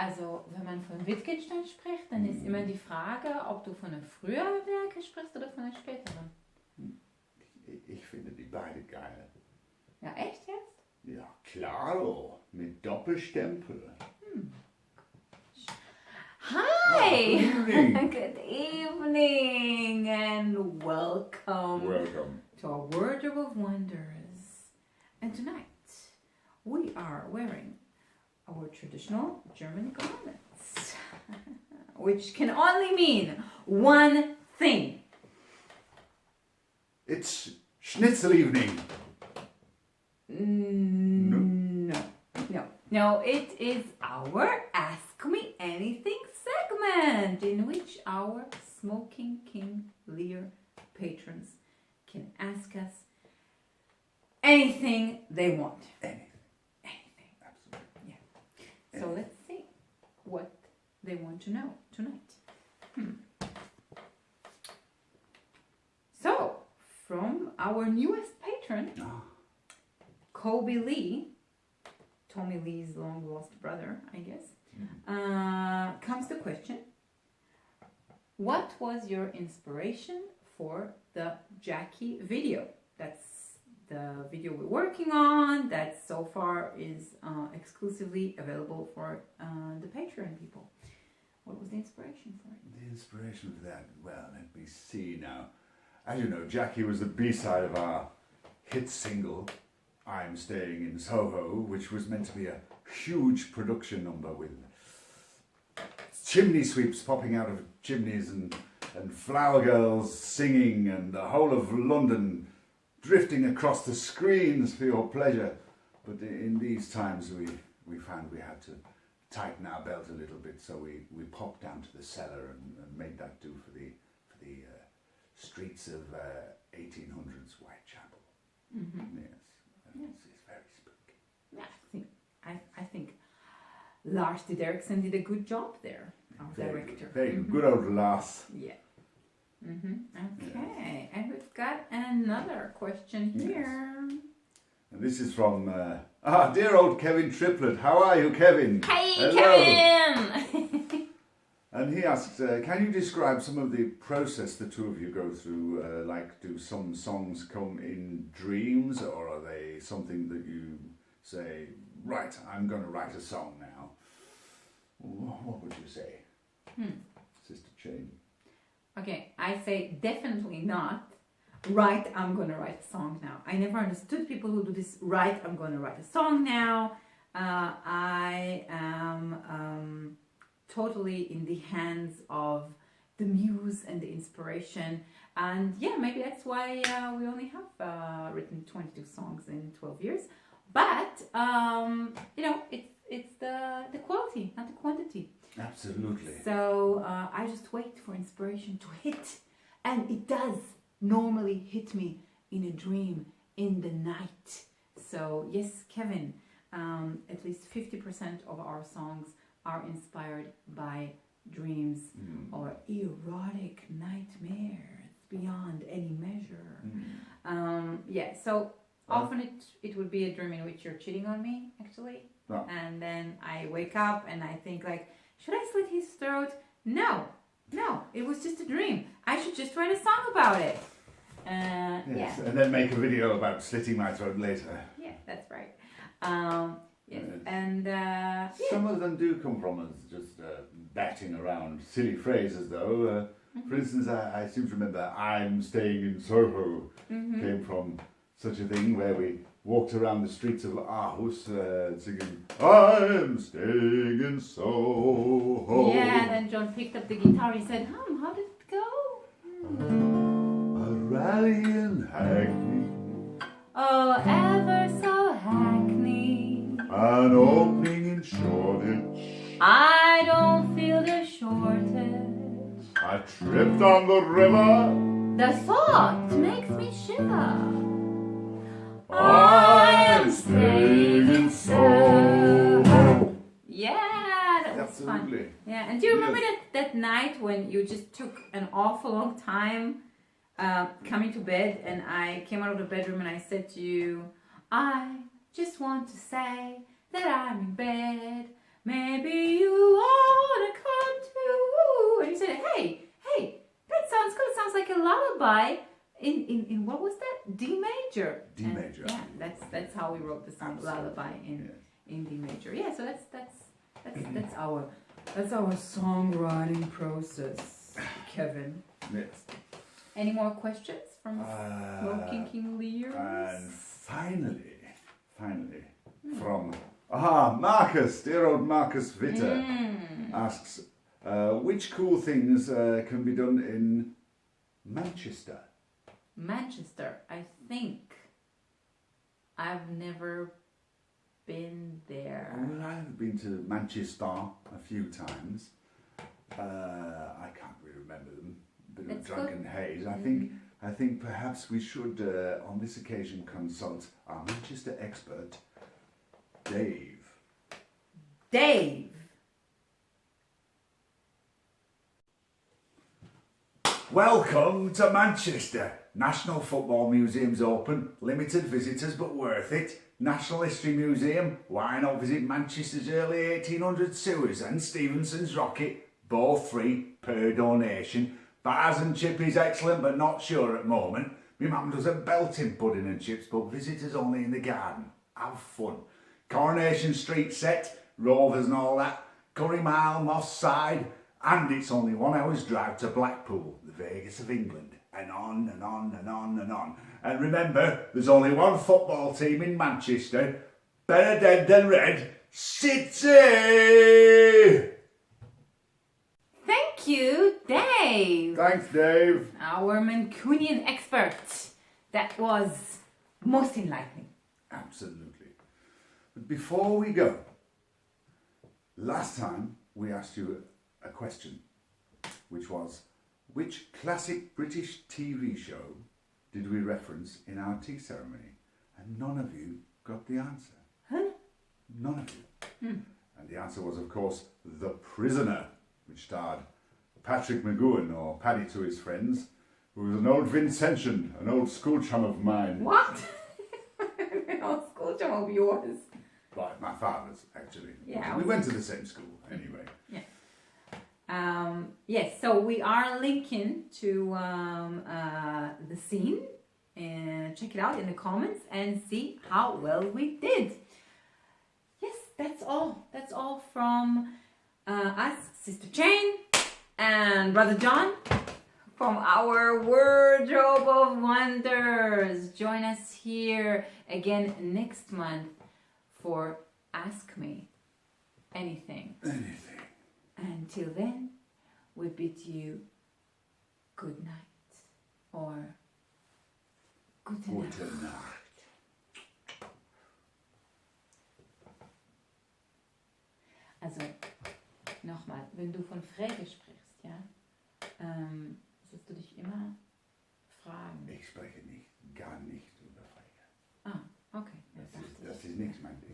Also, wenn man von Wittgenstein spricht, dann ist immer die Frage, ob du von einem früheren Werk sprichst oder von einem späteren. Ich finde die beide geil. Ja, echt jetzt? Ja, klaro. Mit Doppelstempel. Hi! Good evening. Good evening and welcome to our Wardrobe of Wonders. And tonight we are wearing our traditional German garments, which can only mean one thing. It's Schnitzel evening. No, it is our Ask Me Anything segment, in which our Smoking King Lear patrons can ask us anything they want. Anything. Absolutely. Yeah. So let's see what they want to know tonight. So, from our newest patron, Kobe Lee, Tommy Lee's long lost brother, I guess, comes the question: what was your inspiration for the Jacky video? That's the video we're working on, that so far is exclusively available for the Patreon people. What was the inspiration for it? The inspiration for that, well, let me see now. As you know, Jacky was the B-side of our hit single, I'm Staying in Soho, which was meant to be a huge production number with chimney sweeps popping out of chimneys and flower girls singing and the whole of London drifting across the screens for your pleasure. But in these times we found we had to tighten our belt a little bit, so we popped down to the cellar and made that do for the streets of 1800s Whitechapel. Yes. It's very spooky. Yeah, I think Lars de Derksen did a good job there, our director. Very good old Lars. Yeah. Okay, and we've got another question here. And this is from dear old Kevin Triplet. How are you, Kevin? Hey, hello. Kevin! And he asked, can you describe some of the process the two of you go through? Like, do some songs come in dreams, or are they something that you say, right, I'm going to write a song now? What would you say, Sister Jane? Okay, I say definitely not. Right, I'm going to write a song now. I never understood people who do this, right, I'm going to write a song now. I am totally in the hands of the muse and the inspiration. And yeah, maybe that's why we only have written 22 songs in 12 years. But, it's the quality, not the quantity. Absolutely. So I just wait for inspiration to hit. And it does normally hit me in a dream, in the night. So yes, Kevin, at least 50% of our songs are inspired by dreams or erotic nightmares beyond any measure. So often it would be a dream in which you're cheating on me, actually. Oh. And then I wake up and I think like, should I slit his throat? No, it was just a dream. I should just write a song about it. Yes, Yeah. and then make a video about slitting my throat later. Yeah, that's right. Yes, and Some of them do come from us just batting around silly phrases, though. For instance, I seem to remember I'm Staying in Soho came from such a thing where we walked around the streets of Aarhus singing I'm staying in Soho. yeah, and then John picked up the guitar. He said, how did it go? A rally in Hackney, Oh, ever so hackney. an opening in Shoreditch. I don't feel the shortage. I tripped on the river. The thought makes me shiver. I am staying in Soho. Yeah, that was Absolutely. fun. Yeah, and do you remember that night when you just took an awful long time coming to bed, and I came out of the bedroom and I said to you, I just want to say that I'm in bed. Maybe you lullaby in what was that? D major. D major. Yeah, that's how we wrote the song Lullaby in D major. Yeah, so that's our songwriting process, Kevin. Yes. Any more questions from Smoking King Lears? And finally, from Marcus, dear old Marcus Vitter, asks, which cool things can be done in Manchester? Manchester, I think. I've never been there. Well, I've been to Manchester a few times. I can't really remember them. A bit of a drunken haze. I think perhaps we should, on this occasion, consult our Manchester expert, Dave. Dave! Welcome to Manchester. National Football Museum's open. Limited visitors, but worth it. National History Museum. Why not visit Manchester's early 1800s sewers and Stevenson's rocket? Both free per donation. Bars and chippies excellent, but not sure at the moment. My mum does a belting pudding and chips, but visitors only in the garden. Have fun. Coronation Street set, Rovers and all that. Curry Mile, Moss Side. And it's only 1 hour's drive to Blackpool, the Vegas of England. And on and on and on and on. And remember, there's only one football team in Manchester. Better dead than red. City! Thank you, Dave! Thanks, Dave. Our Mancunian expert. That was most enlightening. Absolutely. But before we go, last time we asked you a question, which was, which classic British TV show did we reference in our tea ceremony? And none of you got the answer. Huh? None of you. And the answer was, of course, The Prisoner, which starred Patrick McGowan, or Paddy to his friends, who was an old Vincentian, an old school chum of mine. What? An old school chum of yours. Right, my father's, actually. Yeah. We went to the same school, anyway. Yeah. Yes, so we are linking to the scene, and check it out in the comments and see how well we did. Yes, that's all. That's all from us, Sister Jane and Brother John, from our Wardrobe of Wonders. Join us here again next month for Ask Me Anything. Anything. Until then, we bid you good night or gute Nacht. Gute Nacht. Also, nochmal, wenn du von Frege sprichst, ja, sollst du dich immer fragen. Ich spreche nicht, gar nicht über Frege. Ah, okay. Das ist nichts, mein Ding.